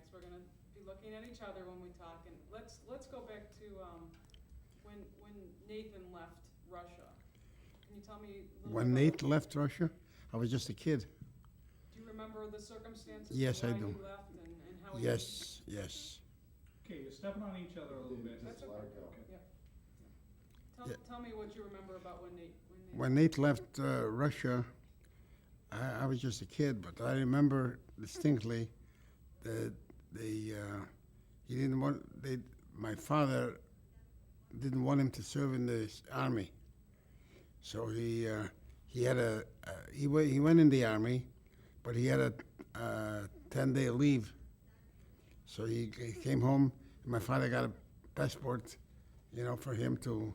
next. We're gonna be looking at each other when we talk, and let's go back to when Nathan left Russia. Can you tell me a little When bit Nate about, left Russia, I was just a kid. do you remember the circumstances Yes, why I do. he left and how he Yes, yes. Okay, you're stepping on each other a little bit. That's Just let it go. Yeah. Yeah. Tell me what you remember about when Nate When Nate left Russia, I was just a kid, but I remember distinctly that he didn't want my father didn't want him to serve in the army, so he had he went in the army, but he had a 10-day leave, so he came home. And my father got a passport, for him to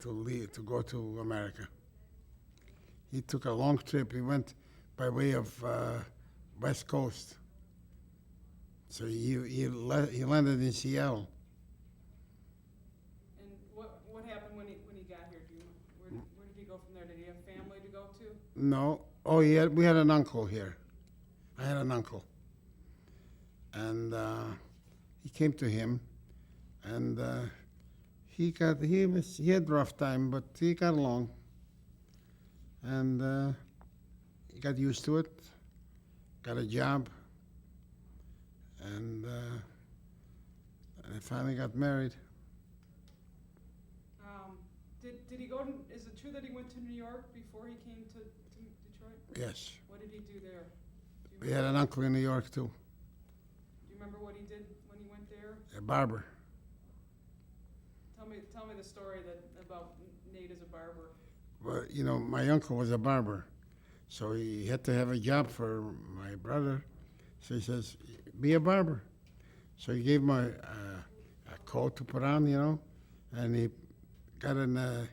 leave to go to America. He took a long trip. He went by way of West Coast. So he landed in Seattle. And what happened when he got here? Where did he go from there? Did he have family to go to? No, oh, we had an uncle here. I had an uncle, and he came to him, and he had a rough time, but he got along, and he got used to it, got a job, and they finally got married. Did he go to, is it true that he went to New York before he came to Detroit? Yes, What did he do there? we had an uncle in New York too, Do you remember what he did when he went there? a barber. Tell me the story about Nate as a barber. Well, my uncle was a barber, so he had to have a job for my brother. So he says, "Be a barber." So he gave him a coat to put on, and he got in a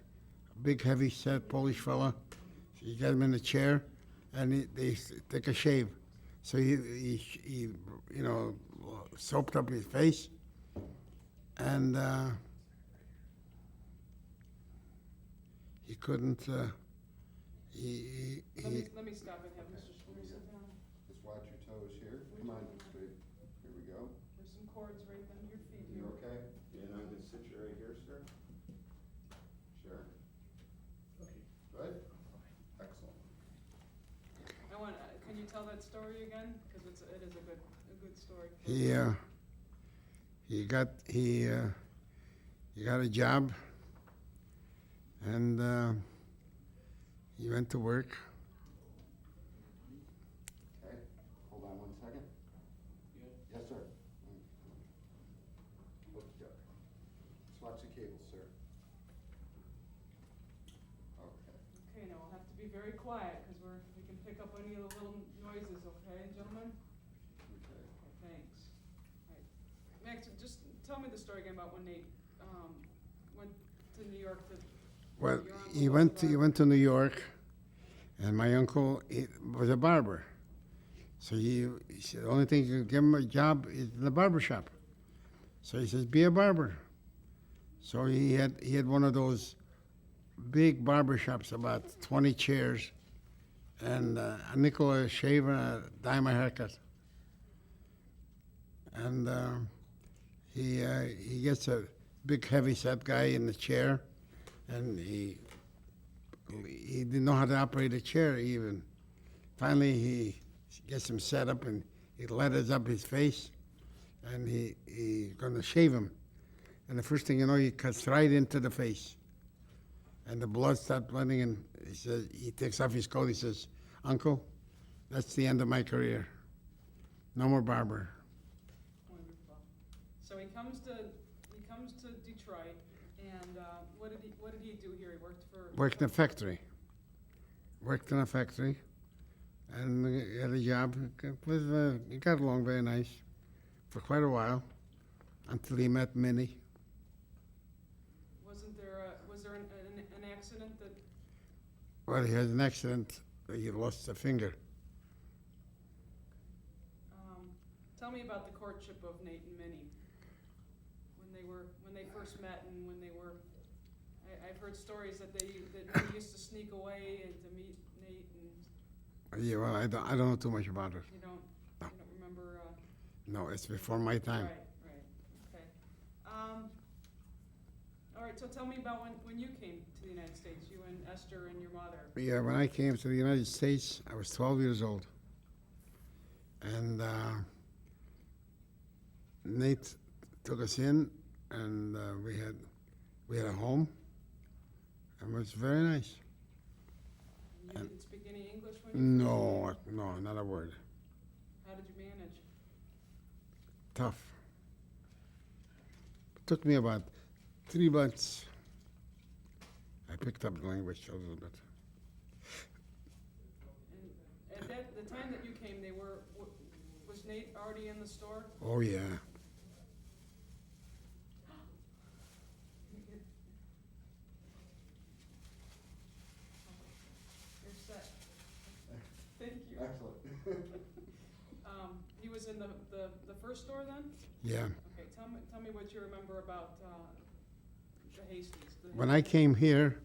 big, heavy-set Polish fella. He got him in a chair, and they take a shave. So he soaped up his face, and he couldn't. Let me stop and have Mr. Schwer sit down. Just watch your toes here. Come on, straight. Here we go. There's some cords right under your feet You here. okay? And I'm gonna sit you right here, sir. Sure. Good? Excellent. Can you tell that story again? Because it is a good story. He got a job, and he went to work. Okay, hold on 1 second. Yes, sir. Okey doke. Let's watch the cable, sir. Okay. Okay, now we'll have to be very quiet because we can pick up any of the little noises, okay, gentlemen? Okay. Okay, thanks. Right. Max, just tell me the story again about when Nate went to New York to. Well, your uncle he was went a to, he barber. went to New York, and my uncle was a barber. So he said the only thing you can give him a job is in the barber shop. So he says, "Be a barber." So he had one of those big barber shops, about 20 chairs, and a nickel a shave and a dime a haircut. And he gets a big heavy set guy in the chair, and he didn't know how to operate a chair even. Finally, he gets him set up, and he lathers up his face, and he's going to shave him. And the first thing you know, he cuts right into the face, and the blood starts bleeding. And he takes off his coat. He says, "Uncle, that's the end of my career. No more barber." Wonderful. So he comes to Detroit, and what did he do here? He worked for. Worked in a factory. Worked in a factory, and he had a job. He got along very nice for quite a while, until he met Minnie. Was there an accident that? Well, he had an accident. He lost a finger. Tell me about the courtship of Nate and Minnie. When they first met, and when they were. I've heard stories that Minnie used to sneak away and to meet Nate, and Yeah, well, I don't know too much about it. you don't remember. No, it's before my time. Right, okay. All right, so tell me about when you came to the United States, you and Esther and your mother. Yeah, when I came to the United States, I was 12 years old. And Nate took us in, and we had a home, and it was very nice. You didn't speak any English when you first came? No, not a word. How did you manage? Tough. It took me about 3 months. I picked up the language a little bit. And at the time that you came, was Nate already in the store? Oh, yeah. You're set. Thank you. Excellent. He was in the first store then? Yeah. Okay, tell me what you remember about the Hastings. When I came here,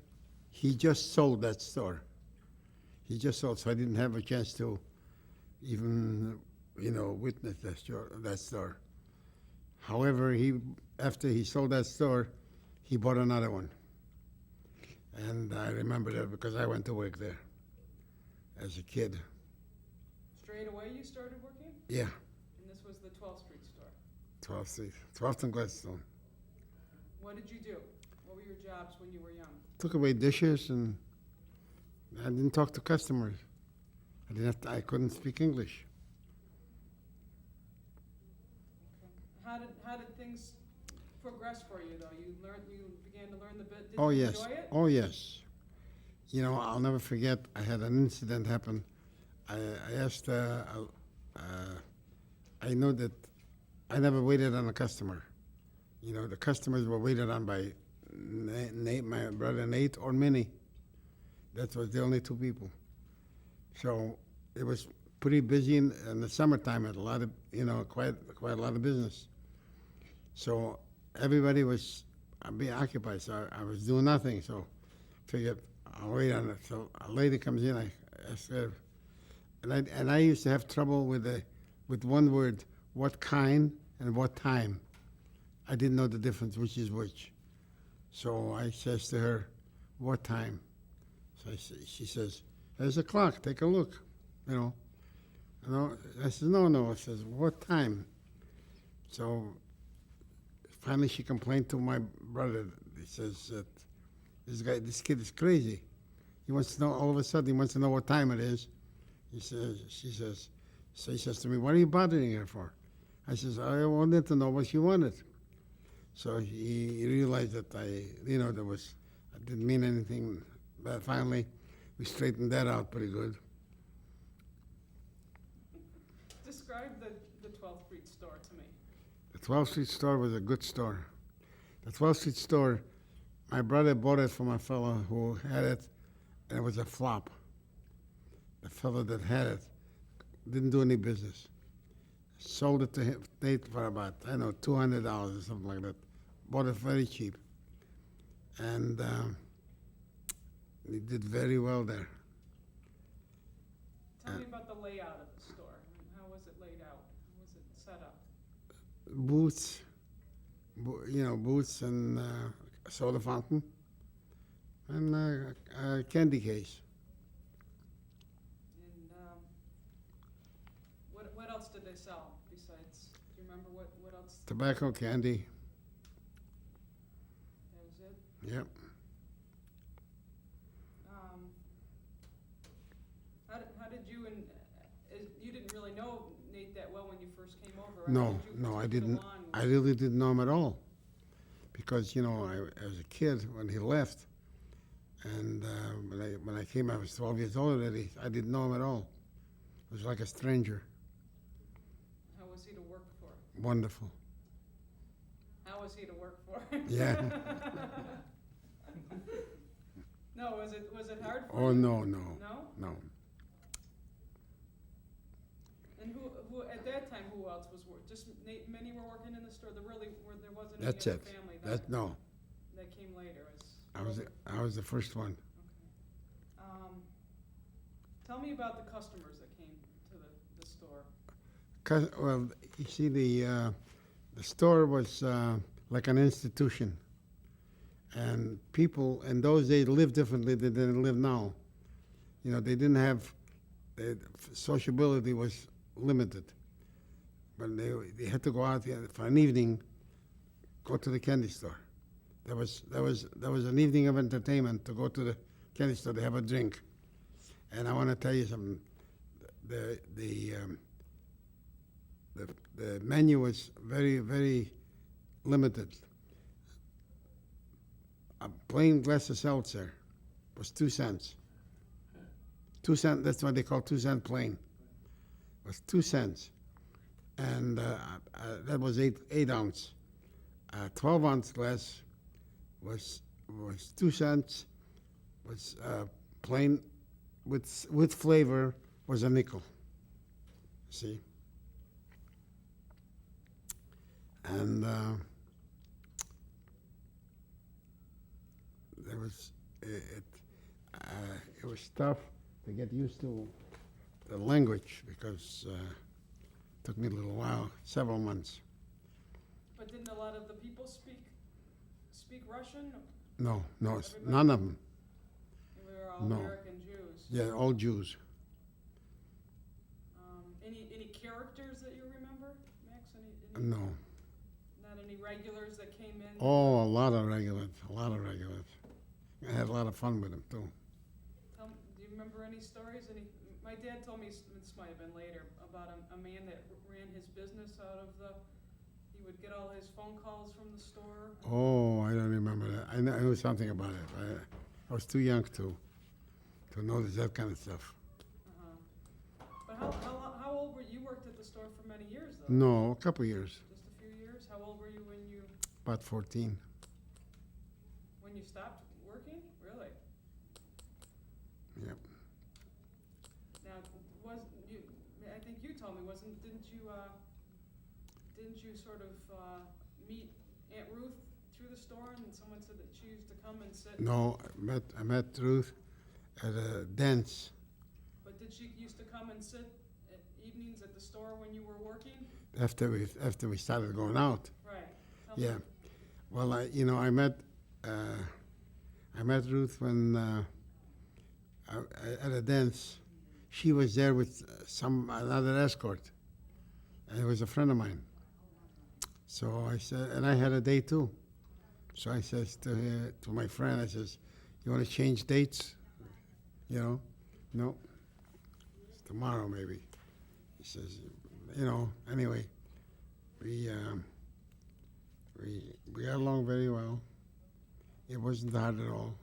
he just sold that store. He just sold, so I didn't have a chance to even, witness that store. However, after he sold that store, he bought another one. And I remember that because I went to work there as a kid. Straight away you started working? Yeah, And this was the 12th Street store. 12th Street, 12th and Gladstone. What did you do? What were your jobs when you were young? Took away dishes, and I didn't talk to customers. I couldn't speak English. Okay. How did things progress for you though? You began to learn the bit. Did Oh, you yes. enjoy it? Oh, yes. I'll never forget, I had an incident happen. I asked, I know that I never waited on a customer. The customers were waited on by Nate, my brother Nate, or Minnie. That was the only 2 people. So it was pretty busy in the summertime. Had a lot of, quite a lot of business. So everybody was being occupied. So I was doing nothing. So figured I'll wait on it. So a lady comes in. I asked her, and I used to have trouble with one word, what kind and what time. I didn't know the difference, which is which. So I says to her, what time? So she says, there's a clock, take a look, I says, no. I says, what time? So finally she complained to my brother. He says that this kid is crazy. He wants to know, all of a sudden, he wants to know what time it is. He says to me, what are you bothering her for? I says, I wanted to know what she wanted. So he realized that I didn't mean anything, but finally we straightened that out pretty good. Describe the 12th Street store to me. The 12th Street store was a good store. The 12th Street store, my brother bought it from a fellow who had it, and it was a flop. The fellow that had it didn't do any business. Sold it to him, Nate, for about, $200 or something like that. Bought it very cheap. And he did very well there. Tell me about the layout of the store. How was it laid out? How was it set up? Booths, booths and a soda fountain, and a candy case. And what else did they sell besides? Do you remember what else? Tobacco, candy. That was it. Yep. How did you and you didn't really know Nate that well when you first came over? Right? No, I get didn't. along with- I really didn't know him at all, because I as a kid when he left, and when I came, I was 12 years old already. I didn't know him at all. It was like a stranger. How was he to work for? Wonderful. How was he to work for? Yeah. No, was it hard for Oh, you? no. No? And who at that time, who else was working? Just Nate, many were working in the store. There wasn't any That's other it. family No. that came later. I was the first one. Tell me about the customers that came to the store. Well, you see, the store was like an institution, and people in those days lived differently than they live now. You know, they didn't have sociability was limited, but they had to go out for an evening, go to the candy store. There was an evening of entertainment to go to the candy store to have a drink, and I want to tell you something. The menu was very, very limited. A plain glass of seltzer was 2 cents. 2 cents, that's what they call 2 cent plain. It was 2 cents. And that was 8 ounce. 12 ounce glass was 2 cents, was plain with flavor was a nickel. See? And there was it was tough to get used to the language because it took me a little while, several months. But didn't a lot of the people speak Russian? No, Everybody? none of them. They were all No. American Jews. Yeah, all Jews. Any characters that you remember, Max? Any No. Not any regulars that came in? Oh, a lot of regulars. I had a lot of fun with them too. Do you remember any stories? My dad told me, this might have been later, about a man that ran his business out of he would get all his phone calls from the store. Oh, I don't remember that. I knew something about it. I was too young to notice that kind of stuff. But how old were you? You worked at the store for many years, though. No, a couple years, Just a few years? How old were you about 14. when you stopped working? Really? Yep. Now, I think you told me, didn't you sort of meet Aunt Ruth through the store, and someone said that she used to come and sit? No, I met Ruth at a dance. But did she used to come and sit at evenings at the store when you were working? After we started going out. Right. Yeah. Well, I met Ruth when at a dance. She was there with another escort, and it was a friend of mine. So I said, and I had a date too. So I says to my friend, I says, "You want to change dates? You know, no. It's tomorrow maybe." He says, Anyway, we got along very well. It wasn't hard at all.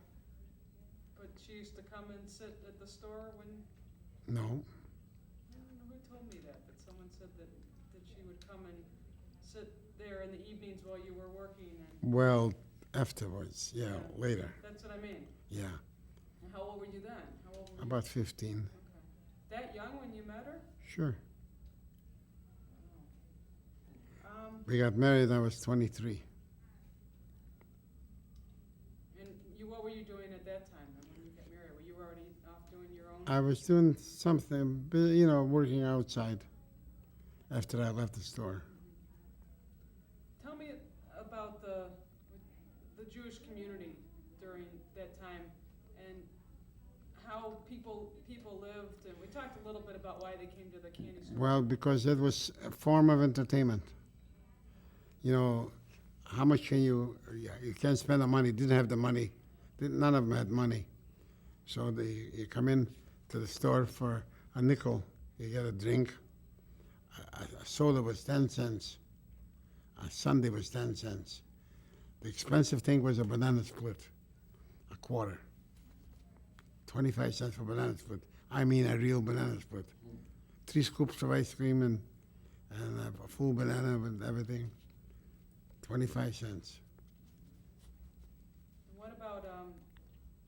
But she used to come and sit at the store when, No. I don't know who told me that someone said that she would come and sit there in the evenings while you were working and. Well, afterwards, yeah, later, That's what I mean. yeah. And how old were you then? How old were you? About 15. Okay. That young when you met her? Sure. Um, We got married, I was 23. and what were you doing at that time when you got married? Were you already off doing your own? I was doing something, working outside after I left the store. Tell me about the Jewish community during that time and how people lived, and we talked a little bit about why they came to the candy store. Well, because it was a form of entertainment. How much can you can't spend the money, didn't have the money. None of them had money. So you come in to the store for a nickel, you get a drink. A soda was 10 cents. A sundae was 10 cents. The expensive thing was a banana split, a quarter. 25 cents for banana split. I mean a real banana split. 3 scoops of ice cream and a full banana with everything. 25 cents. And what about,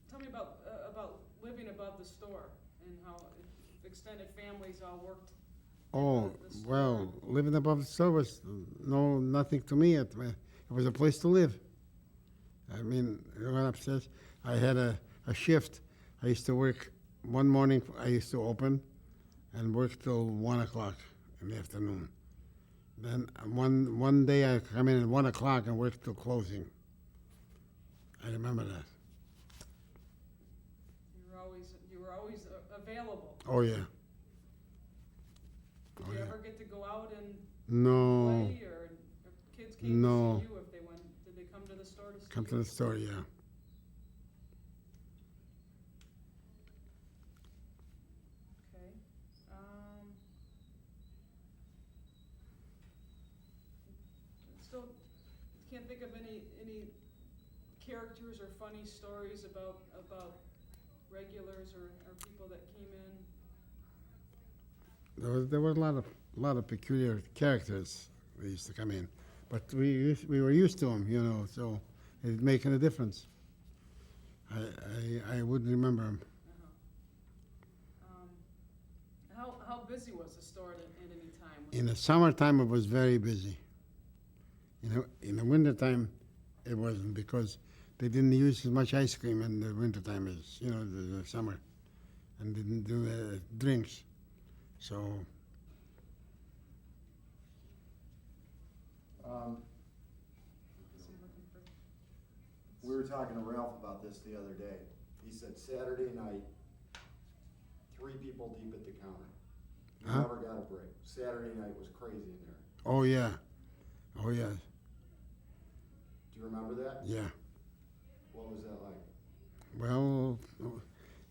tell me about living above the store and how extended families all worked. Oh, The store. well, living above the store was nothing to me. It was a place to live. I mean, I went upstairs. I had a shift. I used to work one morning. I used to open and work till 1 o'clock in the afternoon. Then one day I come in at 1 o'clock and work till closing. I remember that. You were always available. Oh yeah. Did Oh, you yeah. ever get to go out and No. play, or kids came No. to see you if they went? Did they come to the store to see Come you? to the store, yeah. Okay. Still can't think of any characters or funny stories about regulars or people that came in. There were a lot of peculiar characters that used to come in, but we were used to them, you know, so it making a difference. I wouldn't remember them. How busy was the store at any time? In the summertime, it was very busy. In the wintertime, it wasn't, because they didn't use as much ice cream in the wintertime as, the summer, and didn't do drinks. So, We were talking to Ralph about this the other day. He said Saturday night, 3 people deep at the counter. You Huh? never got a break. Saturday night was crazy in there. oh yeah, oh yeah, Do you remember that? yeah. What was that like? Well,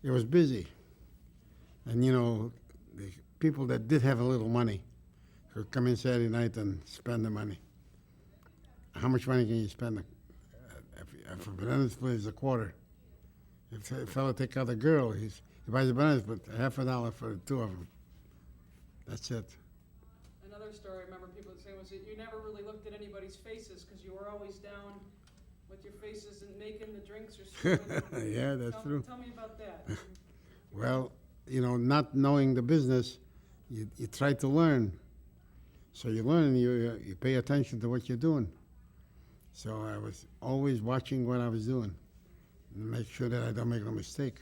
it was busy. And, the people that did have a little money could come in Saturday night and spend the money. How much money can you spend? If a banana split is a quarter. If a fellow take out a girl, he buys a banana split, $50 for the 2 of them. That's it. Another story I remember people saying was that you never really looked at anybody's faces because you were always down with your faces and making the drinks or something. Yeah, that's true. Tell me about that. Well, not knowing the business, you try to learn. So you learn, you pay attention to what you're doing. So I was always watching what I was doing and make sure that I don't make no mistake.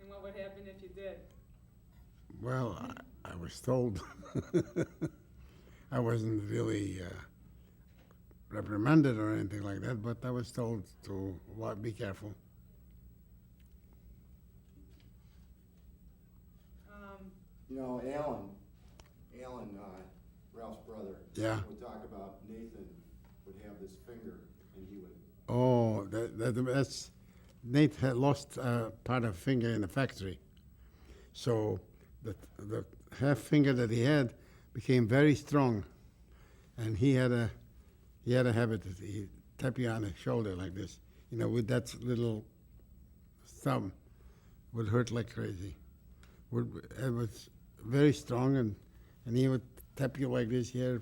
And what would happen if you did? Well, I was told. I wasn't really reprimanded or anything like that, but I was told to be careful. Alan, Ralph's brother, Yeah. would talk about Nathan would have this finger and he would, Oh, that's Nate had lost part of finger in the factory, so the half finger that he had became very strong, and he had a habit that he tap you on the shoulder like this, with that little thumb, would hurt like crazy. It was very strong, and he would tap you like this here.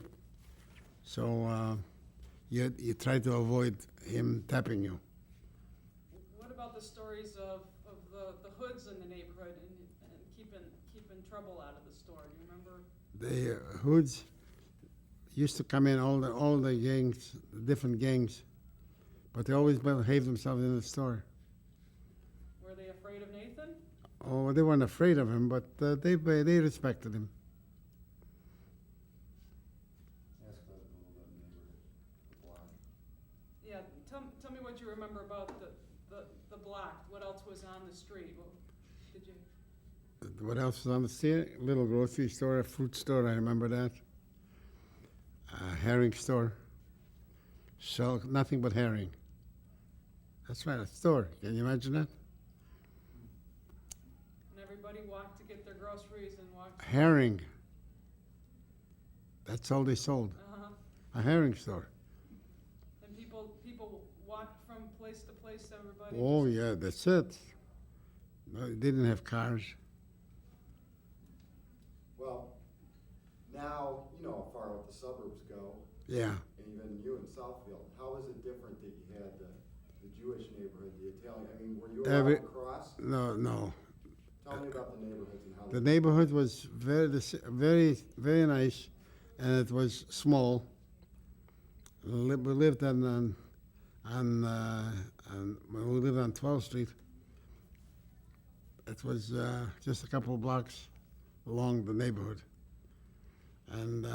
So you try to avoid him tapping you. What about the stories of the hoods in the neighborhood and keeping trouble out of the store? Do you remember? The hoods used to come in, all the gangs, the different gangs, but they always behaved themselves in the store. Were they afraid of Nathan? Oh, they weren't afraid of him, but they respected him. ask about a little bit neighborhood, the block. Yeah, tell me what you remember about the block. What else was on the street? Did you? What else was on the street? Little grocery store, a fruit store, I remember that. A herring store. Sell nothing but herring. That's right, a store. Can you imagine that? And everybody walked to get their groceries and walked. Herring. That's all they sold. Uh-huh. A herring store. And people walked from place to place. Everybody. Oh, yeah, that's it. No, they didn't have cars. Well, now, you know how far out the suburbs go, Yeah. and even you in Southfield. How is it different that you had the Jewish neighborhood, the Italian, I mean, were you allowed to cross? No. Tell me about the neighborhoods and how The they. neighborhood was very, very nice, and it was small. We lived when we lived on 12th Street. It was just a couple of blocks along the neighborhood. and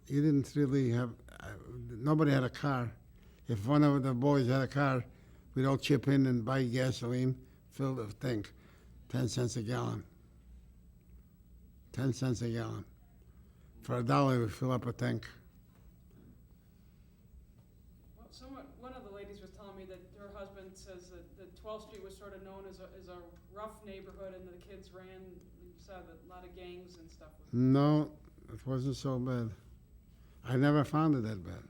you didn't really have. Nobody had a car. If one of the boys had a car, we'd all chip in and buy gasoline, fill the tank, 10 cents a gallon. 10 cents a gallon. For $1, we fill up a tank. Well, one of the ladies was telling me that her husband says that 12th Street was sort of known as a rough neighborhood, and the kids ran. You saw that a lot of gangs and stuff. No, it wasn't so bad. I never found it that bad.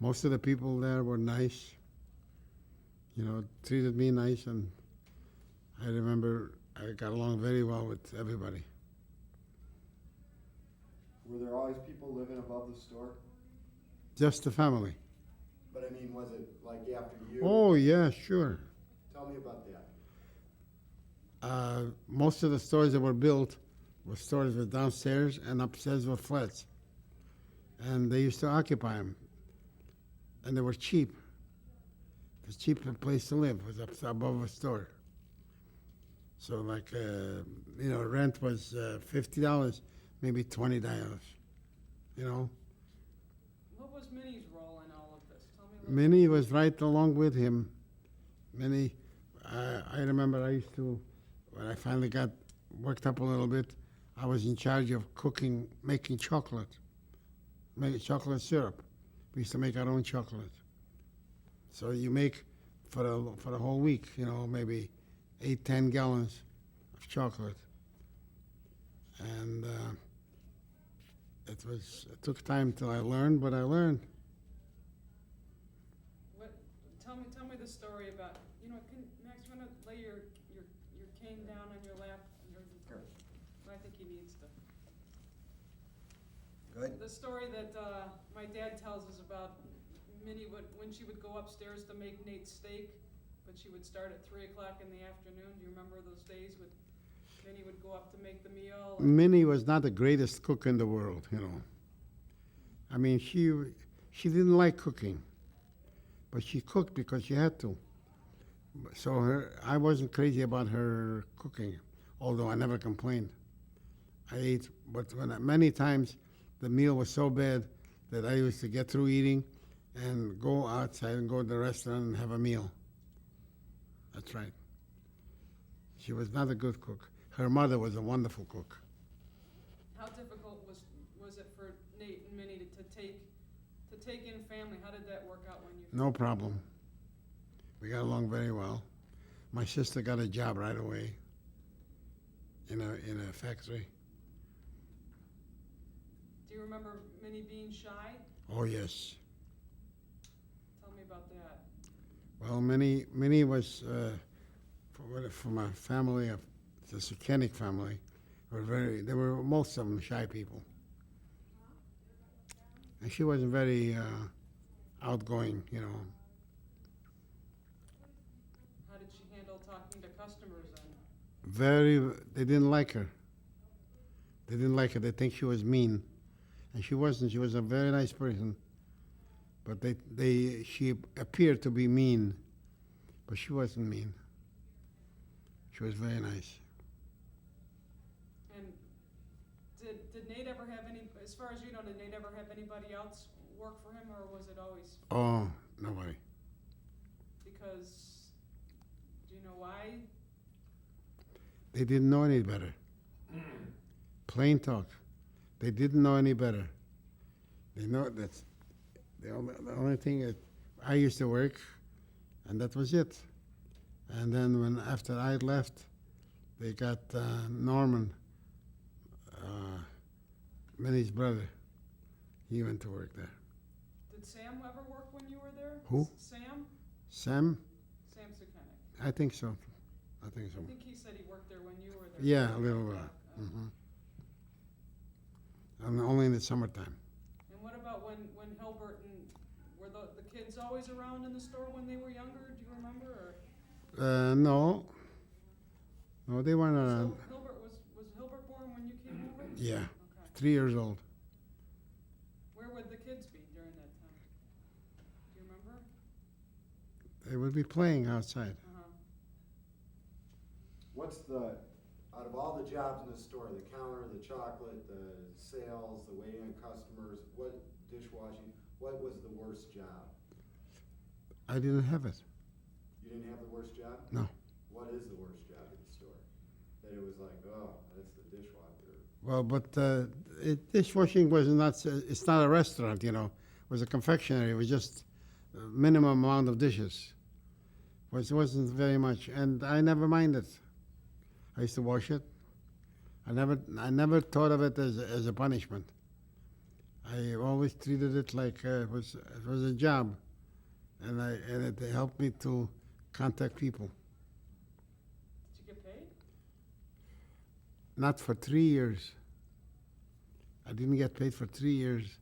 Most of the people there were nice, treated me nice, and I remember I got along very well with everybody. Were there always people living above the store? Just the family. But I mean, was it like after you? Oh, yeah, sure. Tell me about that. Most of the stores that were built were stores with downstairs, and upstairs were flats. And they used to occupy them. And they were cheap. It was a cheap place to live. It was up above a store. So like, rent was $50, maybe $20, What was Minnie's role in all of this? Tell me a little Minnie was right along with him. Minnie, I remember I used to, when I finally got worked up a little bit, I was in charge of cooking, making chocolate, making chocolate syrup. We used to make our own chocolate. So you make for a whole week, maybe 8-10 gallons of chocolate. And it took time till I learned, but I learned. Tell me the story about, Max, you want to lay your cane down on your lap? Sure. I think he needs to. Good. The story that my dad tells us about Minnie when she would go upstairs to make Nate's steak, but she would start at 3 o'clock in the afternoon. Do you remember those days when Minnie would go up to make the meal? Minnie was not the greatest cook in the world, I mean, she didn't like cooking, but she cooked because she had to. So I wasn't crazy about her cooking, although I never complained. I ate, but many times the meal was so bad that I used to get through eating and go outside and go to the restaurant and have a meal. That's right. She was not a good cook. Her mother was a wonderful cook. How difficult was it for Nate and Minnie to take in family? How did that work out when you? No problem. We got along very well. My sister got a job right away in a factory. Do you remember Minnie being shy? Oh yes. Tell me about that. Well, Minnie was from a family of the Sukenic family. They were most of them shy people, and she wasn't very outgoing, How did she handle talking to customers then? They didn't like her. They didn't like her. They think she was mean, and she wasn't. She was a very nice person, but she appeared to be mean, but she wasn't mean. She was very nice. And did Nate ever have as far as you know, did Nate ever have anybody else work for him, or was it always? Oh, nobody. Because, do you know why? They didn't know any better. Plain talk. They didn't know any better. They know that's the only thing that I used to work, and that was it. And then after I left, they got Norman, Minnie's brother. He went to work there. Did Sam ever work when you were there? Who? Sam? Sam? Sam Sukenic. I think so. I think he said he worked there when you were there. Yeah, a little while. And only in the summertime. And what about when Hilbert and were the kids always around in the store when they were younger? Do you remember? Or? No. No, they weren't around. So was Hilbert born when you came over? Yeah, Okay. 3 years old. Where would the kids be during that time? Do you remember? They would be playing outside. What's the out of all the jobs in the store, the counter, the chocolate, the sales, the waiting on customers, dishwashing, what was the worst job? I didn't have it. You didn't have the worst job? No. What is the worst job in the store? That it was like, oh, that's the dishwasher. Well, but dishwashing was not, it's not a restaurant, you know. It was a confectionery. It was just a minimum amount of dishes. It wasn't very much. And I never minded. I used to wash it. I never thought of it as a punishment. I always treated it like it was a job. And it helped me to contact people. Did you get paid? Not for 3 years. I didn't get paid for 3 years.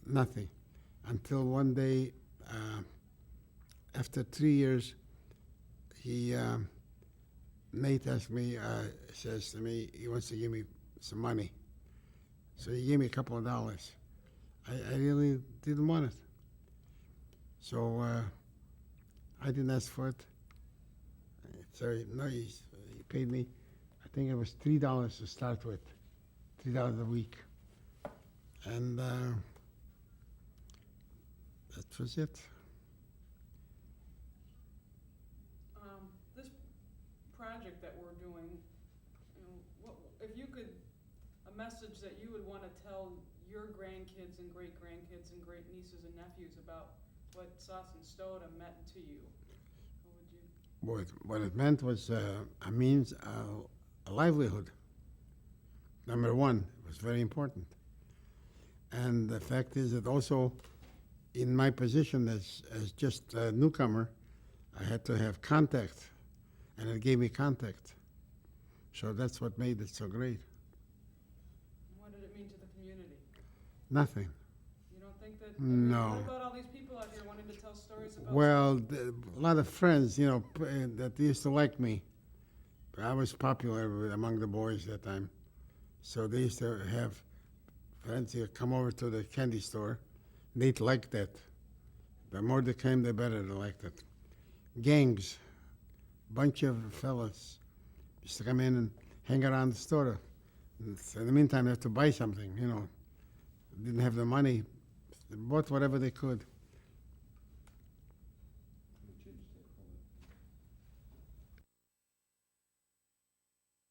Nothing. Until one day, after 3 years, Nate asked me, says to me, he wants to give me some money. So he gave me a couple of dollars. I really didn't want it. So I didn't ask for it. So he paid me, I think it was $3 to start with, $3 a week. And that was it. This project that we're doing, if you could, a message that you would want to tell your grandkids and great-grandkids and great-nieces and nephews about what Sosin Stoda meant to you, what would you? What it meant was a means, a livelihood. Number one, it was very important. And the fact is that also, in my position as just a newcomer, I had to have contact, and it gave me contact. So that's what made it so great. What did it mean to the community? Nothing. You don't think that? No. What about all these people out here wanting to tell stories about? Well, a lot of friends, you know, that used to like me. I was popular among the boys that time. So they used to have friends who come over to the candy store. They'd like that. The more they came, the better they liked it. Gangs, bunch of fellas used to come in and hang around the store. So in the meantime, they have to buy something, you know. Didn't have the money. They bought whatever they could.